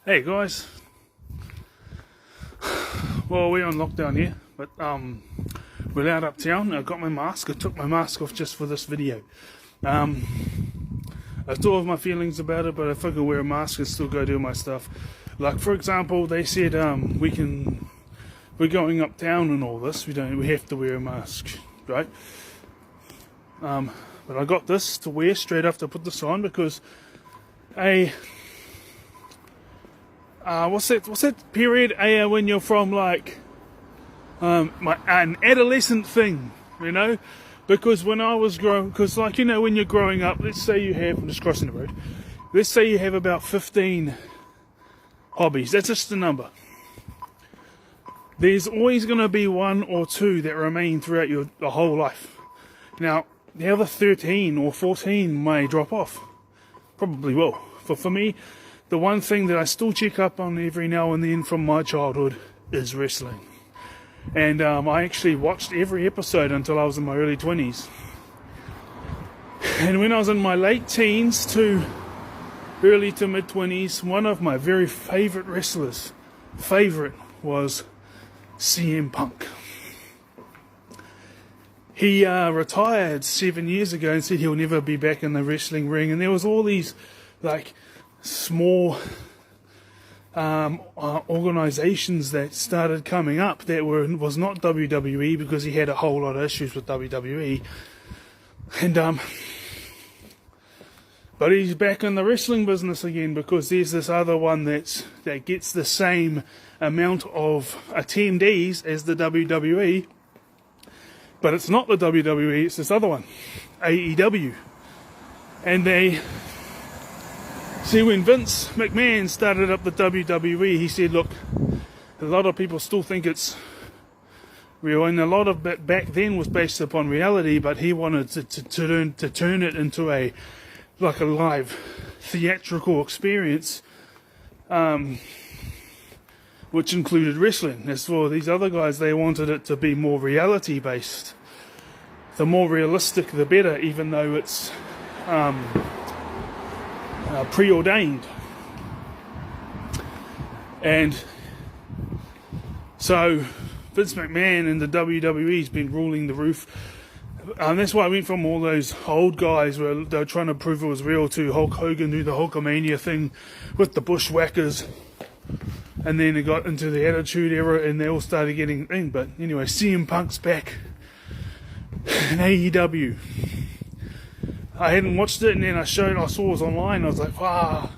Hey guys, well we're on lockdown here, but we're out uptown. I got my mask. I took my mask off just for this video. I still have my feelings about it, but I figure wear a mask and still go do my stuff. Like for example, they said we're going uptown and all this. We have to wear a mask, right? But I got this to wear straight after I put this on because what's that period when you're from like an adolescent thing, you know? Because when I was growing, because like, you know, when you're growing up, let's say you have, I'm just crossing the road, let's say you have about 15 hobbies, that's just a number. There's always going to be one or two that remain throughout your whole life. Now, the other 13 or 14 may drop off. Probably will. For me, the one thing that I still check up on every now and then from my childhood is wrestling. And I actually watched every episode until I was in my early 20s. And when I was in my late teens to early to mid 20s, one of my very favourite wrestlers, was CM Punk. He retired 7 years ago and said he'll never be back in the wrestling ring. And there was all these like small organisations that started coming up that was not WWE, because he had a whole lot of issues with WWE, and but he's back in the wrestling business again because there's this other one that gets the same amount of attendees as the WWE, but it's not the WWE, it's this other one, AEW. And see, when Vince McMahon started up the WWE, he said, look, a lot of people still think it's real, and a lot of it back then was based upon reality, but he wanted to turn it into a live theatrical experience, which included wrestling. As for these other guys, they wanted it to be more reality based. The more realistic, the better, even though it's preordained. And so Vince McMahon and the WWE's been ruling the roof. That's why I went from all those old guys where they were trying to prove it was real to Hulk Hogan do the Hulkamania thing with the Bushwhackers, and then it got into the Attitude Era and they all started getting in. But anyway, CM Punk's back in AEW. I hadn't watched it, and then I saw it was online. I was like, wow.